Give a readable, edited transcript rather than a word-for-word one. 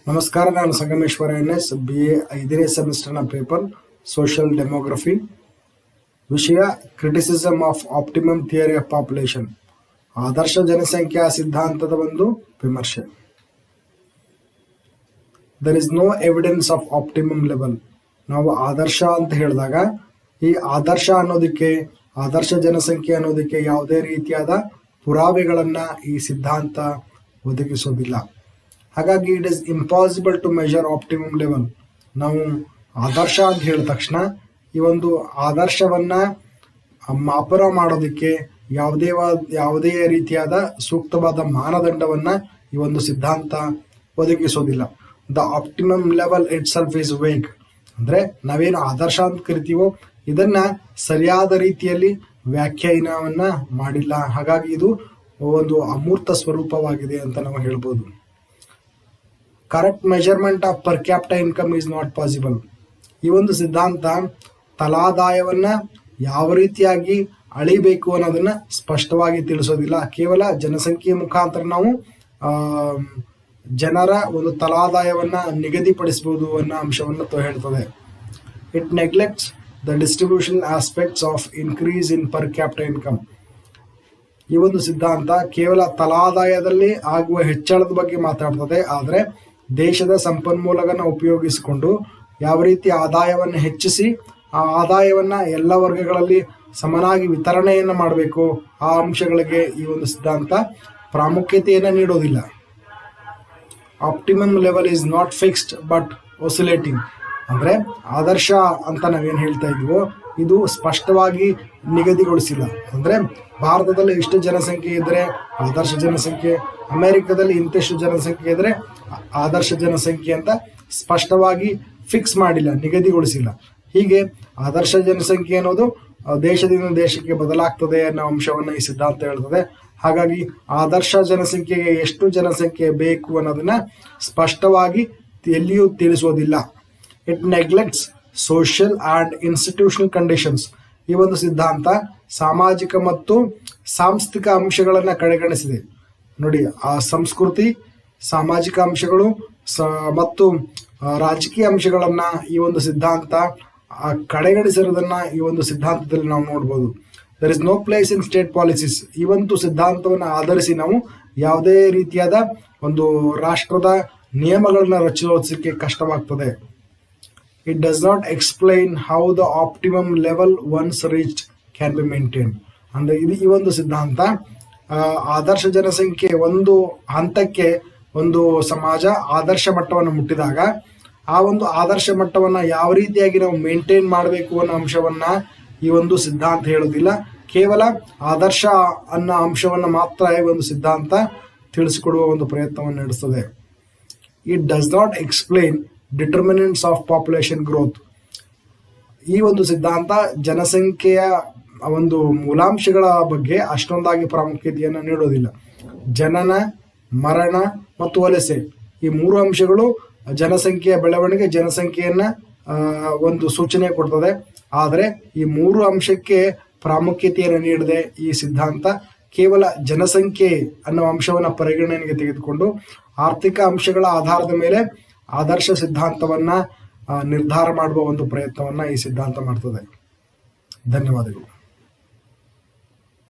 ನಮಸ್ಕಾರ, ನಾನು Sangameshwara NS, BA 5ನೇ ಸೆಮಿಸ್ಟರ್ನ ಪೇಪರ್ ಸೋಷಿಯಲ್ ಡೆಮೋಗ್ರಫಿ. ವಿಷಯ criticism of optimum theory of population, ಆದರ್ಶ ಜನಸಂಖ್ಯಾ ಸಿದ್ಧಾಂತದ ಒಂದು ವಿಮರ್ಶೆ. There is no evidence of optimum level. ನಾವು ಆದರ್ಶ ಅಂತ ಹೇಳಿದಾಗ ಈ ಆದರ್ಶ ಅನ್ನೋದಕ್ಕೆ, ಆದರ್ಶ ಜನಸಂಖ್ಯೆ ಅನ್ನೋದಕ್ಕೆ ಯಾವುದೇ ರೀತಿಯಾದ ಪುರಾವೆಗಳನ್ನು ಈ ಸಿದ್ಧಾಂತ ಒದಗಿಸೋದಿಲ್ಲ. ಹಾಗಾಗಿ it is impossible to measure optimum level. ನಾವು ಆದರ್ಶ ಅಂತ ಹೇಳಿದ ತಕ್ಷಣ ಈ ಒಂದು ಆದರ್ಶವನ್ನ ಮಾಪನ ಮಾಡೋದಕ್ಕೆ ಯಾವುದೇ ರೀತಿಯಾದ ಸೂಕ್ತವಾದ ಮಾನದಂಡವನ್ನ ಈ ಒಂದು ಸಿದ್ಧಾಂತ ಒದಗಿಸೋದಿಲ್ಲ. The optimum level itself is vague. ಅಂದ್ರೆ ನಾವೇನು ಆದರ್ಶ ಅಂತ ಕರಿತೀವೋ ಇದನ್ನ ಸರಿಯಾದ ರೀತಿಯಲ್ಲಿ ವ್ಯಾಖ್ಯಾನವನ್ನ ಮಾಡಿಲ್ಲ. ಹಾಗಾಗಿ ಇದು ಒಂದು ಅಮೂರ್ತ ಸ್ವರೂಪವಾಗಿದೆ ಅಂತ ನಾವು ಹೇಳ್ಬೋದು. Correct measurement of per capita income is not possible. ಈ ಒಂದು ಸಿದ್ಧಾಂತ ತಲಾದಾಯವನ್ನ ಯಾವ ರೀತಿಯಾಗಿ ಅಳಿಬೇಕು ಅನ್ನೋದನ್ನ ಸ್ಪಷ್ಟವಾಗಿ ತಿಳಿಸೋದಿಲ್ಲ. ಕೇವಲ ಜನಸಂಖ್ಯೆ ಮುಖಾಂತರ ನಾವು ಜನರ ಒಂದು ತಲಾದಾಯವನ್ನ ನಿಗದಿಪಡಿಸಬಹುದು ಅನ್ನೋ ಅಂಶವನ್ನು ಹೇಳ್ತದೆ. It neglects the distribution aspects of increase in per capita income. ಈ ಒಂದು ಸಿದ್ಧಾಂತ ಕೇವಲ ತಲಾದಾಯದಲ್ಲಿ ಆಗುವ ಹೆಚ್ಚಳದ ಬಗ್ಗೆ ಮಾತಾಡ್ತದೆ. ಆದರೆ ದೇಶದ ಸಂಪನ್ಮೂಲಗಳನ್ನು ಉಪಯೋಗಿಸಿಕೊಂಡು ಯಾವ ರೀತಿ ಆದಾಯವನ್ನು ಹೆಚ್ಚಿಸಿ ಆ ಆದಾಯವನ್ನ ಎಲ್ಲ ವರ್ಗಗಳಲ್ಲಿ ಸಮನಾಗಿ ವಿತರಣೆಯನ್ನು ಮಾಡಬೇಕು, ಆ ಅಂಶಗಳಿಗೆ ಈ ಒಂದು ಸಿದ್ಧಾಂತ ಪ್ರಾಮುಖ್ಯತೆಯನ್ನು ನೀಡೋದಿಲ್ಲ. Optimum level is not fixed but oscillating. ಅಂದ್ರೆ ಆದರ್ಶ ಅಂತ ನಾವೇನು ಹೇಳ್ತಾ ಇದ್ವೋ ಇದು ಸ್ಪಷ್ಟವಾಗಿ ನಿಗದಿಗೊಳಿಸಿಲ್ಲ. ಅಂದ್ರೆ ಭಾರತದಲ್ಲಿ ಇಷ್ಟು ಜನಸಂಖ್ಯೆ ಇದ್ರೆ ಆದರ್ಶ ಜನಸಂಖ್ಯೆ, ಅಮೆರಿಕದಲ್ಲಿ ಇಂತಿಷ್ಟು ಜನಸಂಖ್ಯೆ ಇದ್ರೆ ಆದರ್ಶ ಜನಸಂಖ್ಯೆ ಅಂತ ಸ್ಪಷ್ಟವಾಗಿ ಫಿಕ್ಸ್ ಮಾಡಿಲ್ಲ, ನಿಗದಿಗೊಳಿಸಿಲ್ಲ. ಹೀಗೆ ಆದರ್ಶ ಜನಸಂಖ್ಯೆ ಅನ್ನೋದು ದೇಶದಿಂದ ದೇಶಕ್ಕೆ ಬದಲಾಗ್ತದೆ ಅನ್ನೋ ಅಂಶವನ್ನ ಈ ಸಿದ್ಧಾಂತ ಹೇಳ್ತದೆ. ಹಾಗಾಗಿ ಆದರ್ಶ ಜನಸಂಖ್ಯೆಗೆ ಎಷ್ಟು ಜನಸಂಖ್ಯೆ ಬೇಕು ಅನ್ನೋದನ್ನ ಸ್ಪಷ್ಟವಾಗಿ ಎಲ್ಲಿಯೂ ತಿಳಿಸೋದಿಲ್ಲ. It neglects social and institutional conditions. ಈ ಒಂದು ಸಿದ್ಧಾಂತ ಸಾಮಾಜಿಕ ಮತ್ತು ಸಾಂಸ್ಥಿಕ ಅಂಶಗಳನ್ನ ಕಡೆಗಣಿಸಿದೆ. ನೋಡಿ, ಆ ಸಂಸ್ಕೃತಿ, ಸಾಮಾಜಿಕ ಅಂಶಗಳು ಮತ್ತು ರಾಜಕೀಯ ಅಂಶಗಳನ್ನ ಈ ಒಂದು ಸಿದ್ಧಾಂತ ಕಡೆಗಣಿಸಿರೋದನ್ನ ಈ ಒಂದು ಸಿದ್ಧಾಂತದಲ್ಲಿ ನಾವು ನೋಡ್ಬೋದು. There is no place in state policies. ಈ ಒಂದು ಸಿದ್ಧಾಂತವನ್ನು ಆಧರಿಸಿ ನಾವು ಯಾವುದೇ ರೀತಿಯಾದ ಒಂದು ರಾಷ್ಟ್ರದ ನಿಯಮಗಳನ್ನ ರಚಿಸೋದಕ್ಕೆ ಕಷ್ಟವಾಗ್ತದೆ. It does not explain how the optimum level once reached can be maintained. ಅಂದ್ರೆ ಈ ಒಂದು ಸಿದ್ಧಾಂತ ಆದರ್ಶ ಜನಸಂಖ್ಯೆ ಒಂದು ಹಂತಕ್ಕೆ ಒಂದು ಸಮಾಜ ಆದರ್ಶ ಮಟ್ಟವನ್ನು ಮುಟ್ಟಿದಾಗ ಆ ಒಂದು ಆದರ್ಶ ಮಟ್ಟವನ್ನ ಯಾವ ರೀತಿಯಾಗಿ ನಾವು ಮೇಂಟೈನ್ ಮಾಡಬೇಕು ಅನ್ನೋ ಅಂಶವನ್ನ ಈ ಒಂದು ಸಿದ್ಧಾಂತ ಹೇಳೋದಿಲ್ಲ. ಕೇವಲ ಆದರ್ಶ ಅನ್ನೋ ಅಂಶವನ್ನ ಮಾತ್ರ ಈ ಒಂದು ಸಿದ್ಧಾಂತ ತಿಳಿಸಿಕೊಡುವ ಒಂದು ಪ್ರಯತ್ನವನ್ನು ನಡೆಸ್ತದೆ. It does not explain determinants of population growth. ಈ ಒಂದು ಸಿದ್ಧಾಂತ ಜನಸಂಖ್ಯೆಯ ಒಂದು ಮೂಲಾಂಶಗಳ ಬಗ್ಗೆ ಅಷ್ಟೊಂದಾಗಿ ಪ್ರಾಮುಖ್ಯತೆಯನ್ನು ನೀಡೋದಿಲ್ಲ. ಜನನ, ಮರಣ ಮತ್ತು ವಲಸೆ, ಈ ಮೂರು ಅಂಶಗಳು ಜನಸಂಖ್ಯೆಯ ಬೆಳವಣಿಗೆ, ಜನಸಂಖ್ಯೆಯನ್ನ ಒಂದು ಸೂಚನೆ ಕೊಡ್ತದೆ. ಆದರೆ ಈ ಮೂರು ಅಂಶಕ್ಕೆ ಪ್ರಾಮುಖ್ಯತೆಯನ್ನು ನೀಡದೆ ಈ ಸಿದ್ಧಾಂತ ಕೇವಲ ಜನಸಂಖ್ಯೆ ಅನ್ನೋ ಅಂಶವನ್ನ ಪರಿಗಣನೆಗೆ ತೆಗೆದುಕೊಂಡು ಆರ್ಥಿಕ ಅಂಶಗಳ ಆಧಾರದ ಮೇಲೆ ಆದರ್ಶ ಸಿದ್ಧಾಂತವನ್ನ ನಿರ್ಧಾರ ಮಾಡುವ ಒಂದು ಪ್ರಯತ್ನವನ್ನ ಈ ಸಿದ್ಧಾಂತ ಮಾಡ್ತದೆ. ಧನ್ಯವಾದಗಳು.